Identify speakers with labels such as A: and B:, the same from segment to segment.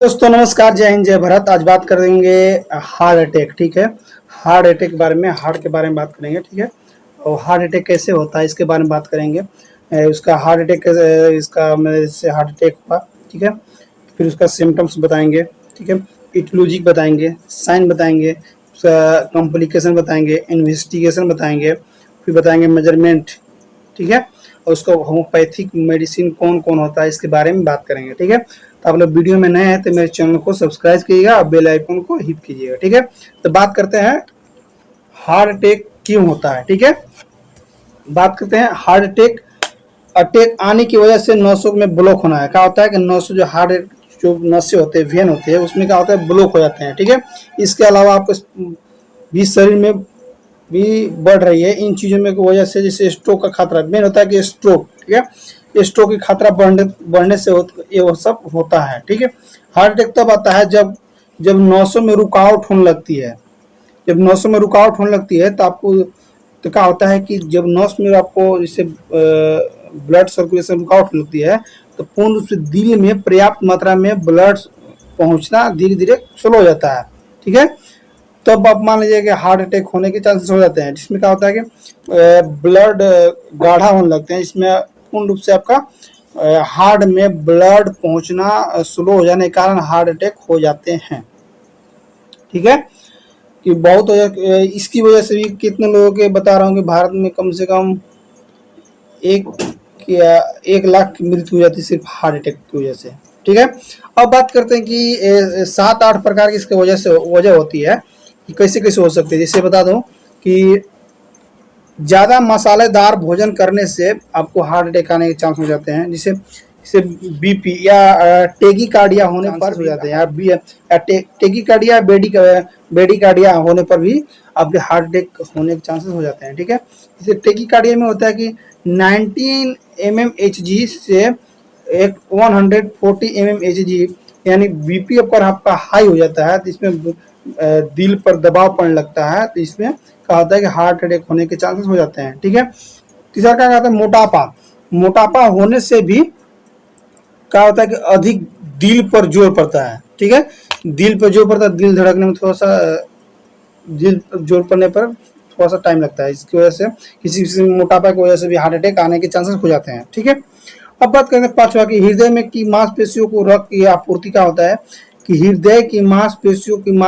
A: दोस्तों नमस्कार, जय हिंद, जय भारत। आज बात करेंगे हार्ट अटैक। ठीक है, हार्ट अटैक के बारे में, हार्ट के बारे में बात करेंगे। ठीक है, और हार्ट अटैक कैसे होता है इसके बारे में बात करेंगे। उसका हार्ट अटैक, इसका मेरे से हार्ट अटैक हुआ। ठीक है, फिर उसका सिम्टम्स बताएंगे। ठीक है, इटियोलॉजी बताएंगे, साइन बताएंगे, कॉम्प्लिकेशन बताएंगे, इन्वेस्टिगेशन बताएंगे, फिर बताएंगे मेजरमेंट। ठीक है, और उसका होम्योपैथिक मेडिसिन कौन कौन होता है इसके बारे में बात करेंगे। ठीक है, तो आप लोग वीडियो में नए हैं तो मेरे चैनल को सब्सक्राइब कीजिएगा और बेल आइकन को हिट कीजिएगा। ठीक है, तो बात करते हैं हार्ट अटैक क्यों होता है। ठीक है, बात करते हैं हार्ट अटैक। अटैक आने की वजह से नसों में ब्लॉक होना है। क्या होता है कि नसों जो हार्ट जो नसें होते हैं, वेन होते हैं, उसमें क्या होता है, ब्लॉक हो जाते हैं। ठीक है, इसके अलावा आपको भी शरीर में भी बढ़ रही है इन चीज़ों में की वजह से, जैसे स्ट्रोक का खतरा मेन होता है कि स्ट्रोक। ठीक है, स्ट्रोक की खतरा बढ़ने से ये वो सब होता है। ठीक है, हार्ट अटैक तब आता है जब जब नसों में रुकावट होने लगती है। जब नसों में रुकावट होने लगती है तो आपको तो क्या होता है कि जब नस में आपको जैसे ब्लड सर्कुलेशन रुकावट होने लगती है तो पूर्ण रूप से दिल में पर्याप्त मात्रा में ब्लड पहुंचना धीरे धीरे स्लो हो जाता है। ठीक है, तब आप मान लीजिए कि हार्ट अटैक होने के चांसेस हो जाते हैं, जिसमें क्या होता है कि ब्लड गाढ़ा होने लगते हैं, जिसमें पूर्ण रूप से आपका हार्ट में ब्लड पहुंचना स्लो हो जाने के कारण हार्ट अटैक हो जाते हैं। ठीक है, कि बहुत इसकी वजह से भी कितने लोगों के बता रहा हूँ कि भारत में कम से कम एक 1 लाख की मृत्यु हो जाती है सिर्फ हार्ट अटैक की वजह से। ठीक है, अब बात करते हैं कि 7-8 प्रकार की इसकी वजह होती है कि कैसे कैसे हो सकती है। जैसे बता दूं कि ज़्यादा मसालेदार भोजन करने से आपको हार्ट अटैक आने के चांस हो जाते हैं। जिसे जैसे बीपी या टेकीकार्डिया होने पर हो जाते हैं, या टेकीकार्डिया बेडीकार्डिया होने पर भी आपके हार्ट अटैक होने के चांसेस हो जाते हैं। ठीक है, जैसे टेकीकार्डिया में होता है कि 19 mmHg से एक 140 mmHg, यानी बीपी पर आपका हाई हो जाता है तो इसमें दिल पर दबाव पड़ने लगता है, तो इसमें क्या होता है कि हार्ट अटैक होने के चांसेस हो जाते हैं। ठीक है, तीसरा क्या कहता है, मोटापा। मोटापा होने से भी क्या होता है कि अधिक दिल पर जोर पड़ता है। ठीक है, दिल पर जोर पड़ता है, दिल धड़कने में थोड़ा सा दिल पर जोर पड़ने पर थोड़ा सा टाइम लगता है। इसकी वजह से किसी मोटापा की वजह से भी हार्ट अटैक आने के चांसेस हो जाते हैं। ठीक है, अब बात करें पांचवा की हृदय में की मांसपेशियों को रक्त की आपूर्ति का होता है कि हृदय की मांसपेशियों की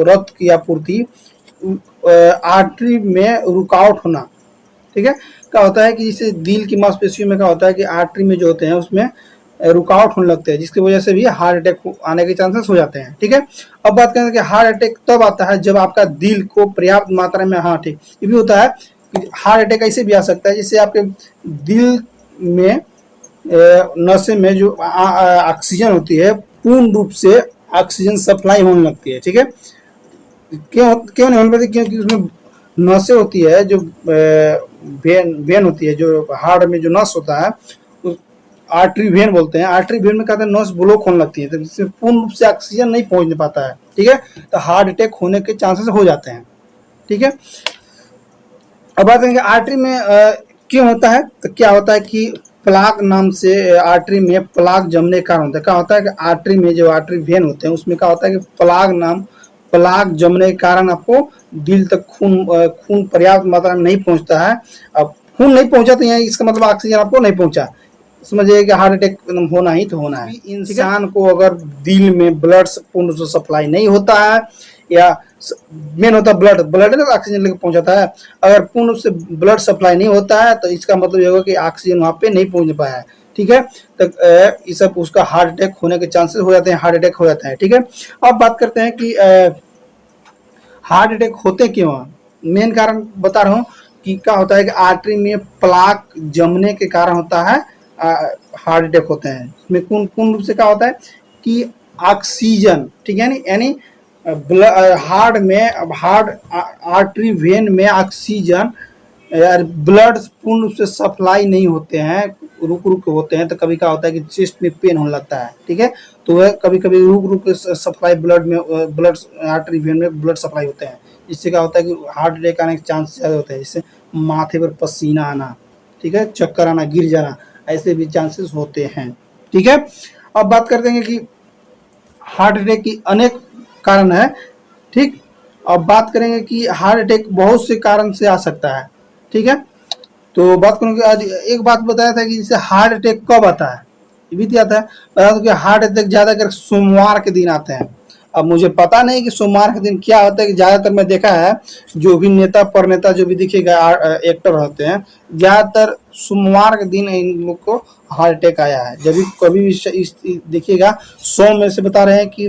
A: रक्त की आपूर्ति आर्टरी में रुकावट होना। ठीक है, क्या होता है कि जैसे दिल की मांसपेशियों में क्या होता है कि आर्टरी में जो होते हैं उसमें रुकावट होने लगते हैं, जिसकी वजह से भी हार्ट अटैक आने के चांसेस हो जाते हैं। ठीक है, अब बात करें कि हार्ट अटैक तब आता है जब आपका दिल को पर्याप्त मात्रा में, हाँ ठीक, ये भी होता है कि हार्ट अटैक ऐसे भी आ सकता है जिससे आपके दिल में नशे में जो ऑक्सीजन होती है पूर्ण रूप से ऑक्सीजन सप्लाई होने लगती है। ठीक है, क्यों क्यों नहीं होने पाती, क्योंकि उसमें नसें होती है जो वेन होती है, जो हार्ट में जो नस होता है उस आर्टरी वेन बोलते हैं। आर्टरी वेन में कहते हैं नस ब्लॉक होने लगती है, तो जिससे पूर्ण रूप से ऑक्सीजन नहीं पहुंच पाता है। ठीक है, तो हार्ट अटैक होने के चांसेस हो जाते हैं। ठीक है, अब बात करेंगे आर्टरी में क्यों होता है, तो क्या होता है कि प्लाक नाम से आर्टरी में प्लाक जमने का कारण होता है। क्या होता है कि आर्टरी में जो आर्टरी वेन होते हैं उसमें क्या होता है कि प्लाक जमने के कारण आपको दिल तक खून पर्याप्त मात्रा में नहीं पहुंचता है। अब खून नहीं पहुंचा तो यहाँ इसका मतलब ऑक्सीजन आपको नहीं पहुंचा, समझिए कि हार्ट अटैक होना ही तो होना है। इंसान को अगर दिल में ब्लड पूर्ण रूप से सप्लाई नहीं होता है, या मेन होता है ब्लड ब्लड ना ऑक्सीजन लेकर पहुंचाता है, अगर पूर्ण रूप से ब्लड सप्लाई नहीं होता है तो इसका मतलब ये होगा कि ऑक्सीजन वहां पे नहीं पहुंच पाया है। ठीक है, तो ये सब उसका हार्ट अटैक होने के चांसेस हो जाते हैं, हार्ट अटैक हो जाता है। ठीक है, अब बात करते हैं कि हार्ट अटैक होते क्यों हैं। मेन कारण बता रहा हूँ कि क्या होता है कि आर्टरी में प्लाक जमने के कारण होता है हार्ट अटैक होते हैं। इसमें पूर्ण रूप से क्या होता है कि ऑक्सीजन, ठीक है, यानी हार्ट में हार्ट आर्टरी वेन में ऑक्सीजन ब्लड पूर्ण रूप से सप्लाई नहीं होते हैं, रुक रुक होते हैं, तो कभी क्या होता है कि चेस्ट में पेन होने लगता है। ठीक है, तो वह कभी कभी रुक रुक सप्लाई ब्लड में ब्लड आर्टरी वेन में ब्लड सप्लाई होते हैं, जिससे क्या होता है कि हार्ट अटैक आने के चांस ज़्यादा होते हैं। जिससे माथे पर पसीना आना, ठीक है, चक्कर आना, गिर जाना, ऐसे भी चांसेस होते हैं। ठीक है, अब बात करते हैं कि हार्ट अटैक की अनेक कारण है। ठीक, अब बात करेंगे कि हार्ट अटैक बहुत से कारण से आ सकता है। ठीक है, तो बात करूँगी आज एक बात बताया था कि जैसे हार्ट अटैक कब आता है, ये भी दिया था, बता दो कि हार्ट अटैक ज़्यादातर सोमवार के दिन आते हैं। अब मुझे पता नहीं कि सोमवार के दिन क्या होता है, कि ज़्यादातर मैं देखा है जो भी नेता परनेता जो भी दिखेगा एक्टर होते हैं, ज़्यादातर सोमवार के दिन इन लोग को हार्ट अटैक आया है। जब भी कभी भी देखिएगा 100 में से बता रहे हैं कि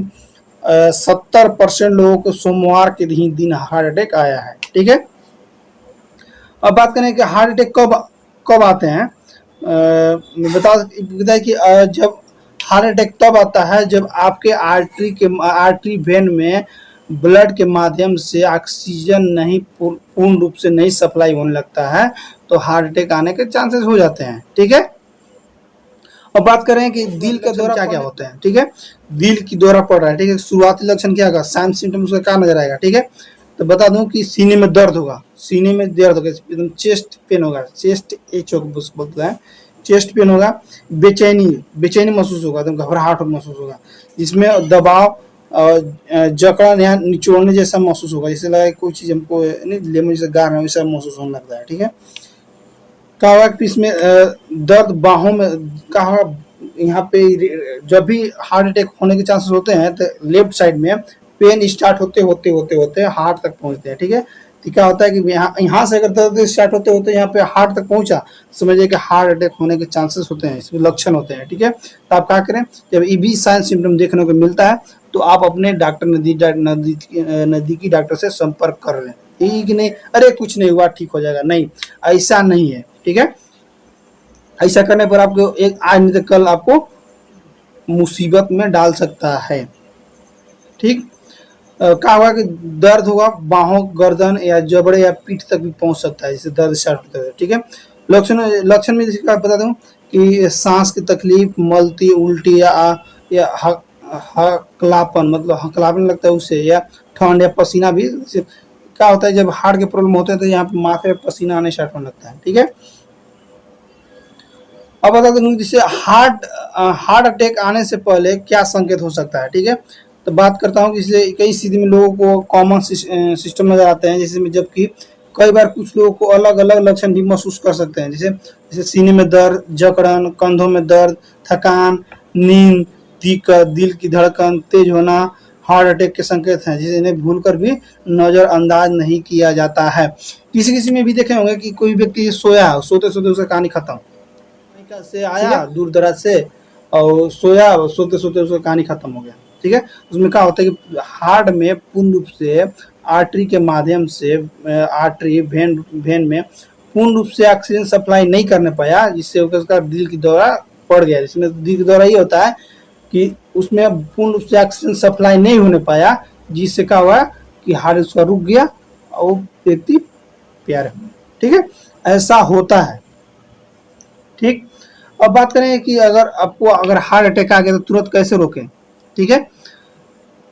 A: 70% लोगों को सोमवार के ही दिन हार्ट अटैक आया है। ठीक है, अब बात करें कि हार्ट अटैक कब कब आते हैं। बताया कि जब हार्ट अटैक तब आता है जब आपके आर्टरी वेन में ब्लड के माध्यम से ऑक्सीजन नहीं पूर्ण रूप से नहीं सप्लाई होने लगता है, तो हार्ट अटैक आने के चांसेस हो जाते हैं। ठीक है, अब बात करें कि दिल का दौरा क्या क्या होते हैं। ठीक है, दिल की दौरा पड़ रहा है। ठीक है, शुरुआती लक्षण क्या होगा, साइन सिम्टम उसका क्या नजर आएगा। ठीक है, तो बता दूं कि सीने में दर्द होगा, सीने में दर्द होगा, एकदम चेस्ट पेन होगा, चेस्ट एच बोलते हैं, चेस्ट पेन होगा, बेचैनी बेचैनी महसूस होगा, एकदम घबराहट महसूस होगा, जिसमें दबाव जकड़न या निचोड़ने जैसा महसूस होगा, जैसे लगा कोई चीज हमको नहीं लेमन जैसे गार में वैसा महसूस होने लगता है। ठीक है, क्या होगा कि इसमें दर्द बाहों में का यहाँ पे जब भी हार्ट अटैक होने के चांसेस होते हैं तो लेफ्ट साइड में पेन स्टार्ट होते होते होते होते हार्ट तक पहुंचते हैं। ठीक है, तो क्या होता है कि यहाँ से अगर दर्द स्टार्ट होते होते यहाँ पे हार्ट तक पहुंचा, समझिए कि हार्ट अटैक होने के चांसेस होते हैं, इसमें लक्षण होते हैं। ठीक है, तो आप क्या करें, जब ये भी साइन सिम्टम देखने को मिलता है तो आप अपने डॉक्टर नजदीकी डॉक्टर से संपर्क कर लें। यही कि नहीं अरे कुछ नहीं हुआ ठीक हो जाएगा, नहीं, ऐसा नहीं है। ठीक है, ऐसा करने पर आपको एक आज नहीं तो कल आपको मुसीबत में डाल सकता है। ठीक, क्या होगा कि दर्द होगा बाहों, गर्दन या जबड़े या पीठ तक भी पहुंच सकता है, जिससे दर्द स्टार्ट होता है। ठीक है, लक्षण लक्षण में जैसे बता दूं कि सांस की तकलीफ, मलती उल्टी या हकलापन, मतलब हकलापन लगता है उससे, या ठंड या पसीना भी। क्या होता है जब हार्ट के प्रॉब्लम होते हैं तो यहाँ पे माथे में पसीना आने स्टार्ट होने लगता है। ठीक है, अब बता दूं जैसे हार्ट अटैक आने से पहले क्या संकेत हो सकता है। ठीक है, तो बात करता हूँ कि जैसे कई स्थिति में लोगों को कॉमन सिस्टम नजर आते हैं, जैसे जबकि कई बार कुछ लोगों को अलग अलग लक्षण भी महसूस कर सकते हैं, जैसे जैसे सीने में दर्द, जकड़न, कंधों में दर्द, थकान, नींद, दिक्कत, दिल की धड़कन तेज होना हार्ट अटैक के संकेत हैं, जिसे इन्हें भूलकर भी नजरअंदाज नहीं किया जाता है। किसी किसी में भी देखे होंगे कि कोई व्यक्ति सोया, सोते सोते उसका कहानी खत्म से आया दूर दराज से और सोया, सोते सोते उसका कहानी खत्म हो गया। ठीक है, उसमें क्या होता है कि हार्ट में पूर्ण रूप से आर्टरी के माध्यम से आर्टरी वेन में पूर्ण रूप से ऑक्सीजन सप्लाई नहीं करने पाया, जिससे उसका दिल की दौरा पड़ गया। जिसमें दिल की दौरा ये होता है कि उसमें पूर्ण रूप से ऑक्सीजन सप्लाई नहीं होने पाया, जिससे क्या हुआ कि हार्ट उसका रुक गया और व्यक्ति प्यार। ठीक है, ऐसा होता है। ठीक, अब बात करें कि अगर हार्ट अटैक आ गया तो तुरंत कैसे रोकें। ठीक है,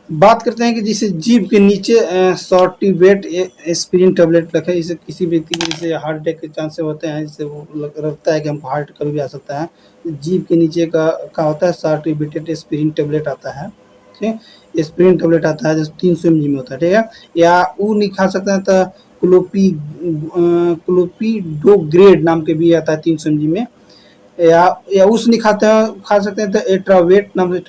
A: बात करते हैं कि जिसे जीभ के नीचे सॉर्टिवेट एस्पिरिन टेबलेट रखें, जिसे किसी व्यक्ति के जैसे हार्ट अटैक के चांसेस होते हैं, जिससे वो लगता है कि हमको हार्ट कभी भी आ सकता है, जीभ के नीचे का होता है सॉर्टिवेटेड एस्पिरिन टेबलेट आता है। ठीक है, एस्पिरिन टेबलेट आता है जो 300 mg में होता है। ठीक है, या वो नहीं खा सकते हैं तो क्लोपीडोग्रेड नाम के भी आता है 300 mg में, या उस नहीं खा सकते हैं तो एट्रावेट नाम से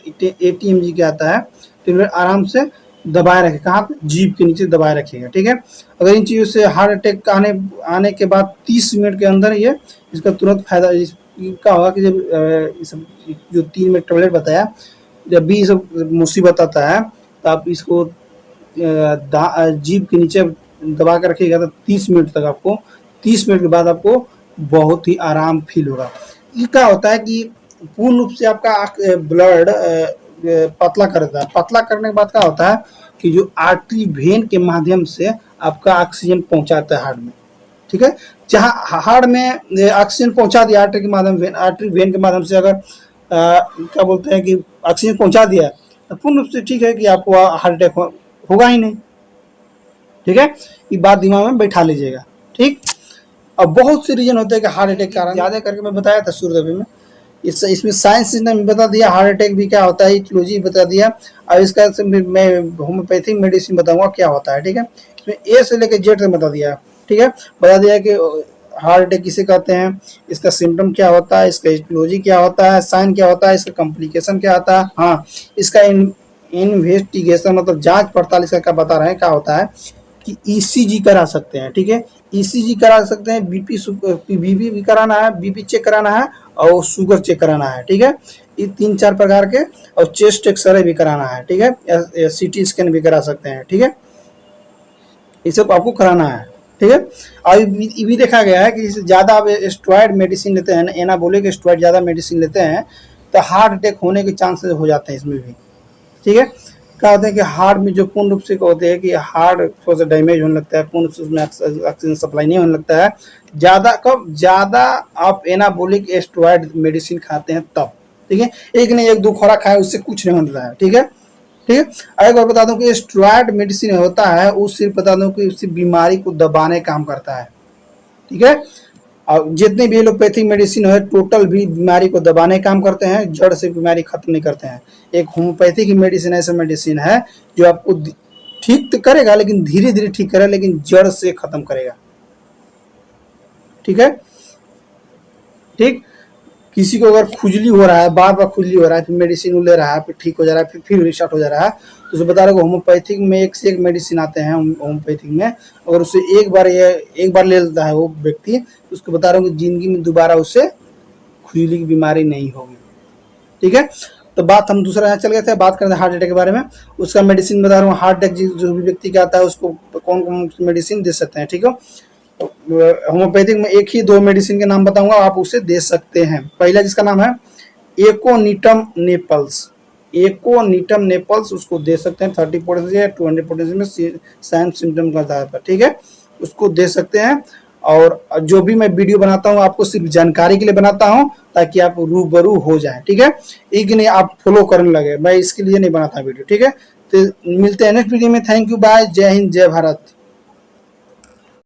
A: 80 mg के आता है। तो आराम से दबाए रखें, कहाँ पे, जीभ के नीचे दबाए रखिएगा। ठीक है, अगर इन चीज़ों से हार्ट अटैक आने के बाद 30 मिनट के अंदर ये इसका तुरंत फायदा क्या होगा कि जब जो 3 मिनट टेबलेट बताया, जब भी सब मुसीबत आता है तो आप इसको जीभ के नीचे दबा कर रखिएगा तो 30 मिनट तक आपको, 30 मिनट के बाद आपको बहुत ही आराम फील होगा। ये क्या होता है कि पूर्ण रूप से आपका ब्लड पतला कर देता है। पतला करने के बाद क्या होता है कि जो आर्टरी वेन के माध्यम से आपका ऑक्सीजन पहुंचाता है हार्ट में। ठीक है, जहां हार्ट में ऑक्सीजन पहुंचा दिया आर्टरी वेन के माध्यम से, अगर क्या बोलते हैं कि ऑक्सीजन पहुंचा दिया तो पूर्ण रूप से ठीक है कि आपको हार्ट अटैक होगा ही नहीं। ठीक है, ये बात दिमाग में बैठा लीजिएगा। ठीक, अब बहुत से रीजन होते हैं कि हार्ट अटैक के कारण, ज्यादा करके मैं बताया था शुरू में इसमें साइंस सिस्टम भी बता दिया, हार्ट अटैक भी क्या होता है, इटियोलॉजी बता दिया। अब इसका मैं होम्योपैथिक मेडिसिन बताऊंगा क्या होता है, ठीक है। इसमें ए से लेकर जेड तक बता दिया, ठीक है। बता दिया कि हार्ट अटैक किसे कहते हैं, इसका सिम्टम क्या होता है, इसका इटियोलॉजी क्या होता है, साइन क्या होता है, इसका कॉम्प्लिकेशन क्या होता है। हाँ, इसका इन्वेस्टिगेशन मतलब जांच पड़ताल इसका क्या बता रहे हैं क्या होता है कि ईसीजी करा सकते हैं, ठीक है। ईसीजी करा सकते हैं, बीपी भी कराना है, बीपी चेक कराना है और शुगर चेक कराना है, ठीक है। ये 3-4 प्रकार के, और चेस्ट एक्सरे भी कराना है, ठीक है। सीटी स्कैन भी करा सकते हैं, ठीक है। ये सब आपको कराना है, ठीक है। और ये भी देखा गया है कि ज़्यादा आप स्टेरॉइड मेडिसिन लेते हैं, एनाबॉलिक स्टेरॉइड ज़्यादा मेडिसिन लेते हैं तो हार्ट अटैक होने के चांसेस हो जाते हैं इसमें भी, ठीक है। क्या होता है कि हार्ट में जो पूर्ण रूप से होते हैं कि हार्ट थोड़ा सा डैमेज होने लगता है, पूर्ण रूप से उसमें ऑक्सीजन सप्लाई नहीं होने लगता है। ज़्यादा आप एनाबॉलिक स्टेरॉइड मेडिसिन खाते हैं तब, ठीक है। एक नहीं एक 2 खुराक खाए उससे कुछ नहीं होता है, ठीक है, ठीक है। एक बार बता दूं कि स्टेरॉइड मेडिसिन होता है वो सिर्फ बता दूं कि उसी बीमारी को दबाने काम करता है, ठीक है। और जितने भी एलोपैथिक मेडिसिन है टोटल भी बीमारी को दबाने काम करते हैं, जड़ से बीमारी खत्म नहीं करते हैं। एक होम्योपैथिक मेडिसिन ऐसा मेडिसिन है जो आपको ठीक तो करेगा लेकिन धीरे धीरे ठीक करेगा, लेकिन जड़ से खत्म करेगा, ठीक है, ठीक। किसी को अगर खुजली हो रहा है, बार बार खुजली हो रहा है, फिर मेडिसिन ले रहा है, फिर ठीक हो जा रहा है, फिर रिस्टार्ट हो जा रहा है, तो उसे बता रहे होम्योपैथिक में एक से एक मेडिसिन आते हैं होम्योपैथिक में। अगर उसे एक बार ले लेता है वो व्यक्ति, तो उसको बता रहा हूँ कि जिंदगी में दोबारा उससे खुजली की बीमारी नहीं होगी, ठीक है। तो बात हम दूसरा यहाँ चल गए थे, बात करते हैं हार्ट अटैक के बारे में। उसका मेडिसिन बता रहा हूँ, हार्ट अटैक जो भी व्यक्ति का आता है उसको कौन कौन मेडिसिन दे सकते हैं, ठीक है। होम्योपैथिक में एक ही 2 मेडिसिन के नाम बताऊंगा, आप उसे दे सकते हैं। पहला जिसका नाम है एकोनिटम नेपल्स, एकोनिटम नेपल्स उसको दे सकते हैं 30 पोटेंशियल या 200 पोटेंशियल में साइन सिम्टम का आधार पर, ठीक है, उसको दे सकते हैं। और जो भी मैं वीडियो बनाता हूँ आपको सिर्फ जानकारी के लिए बनाता हूँ ताकि आप रूबरू हो जाए, ठीक है। एक नहीं आप फॉलो करने लगे, मैं इसके लिए नहीं बनाता वीडियो, ठीक है। तो मिलते हैं नेक्स्ट वीडियो में। थैंक यू, बाय, जय हिंद, जय भारत।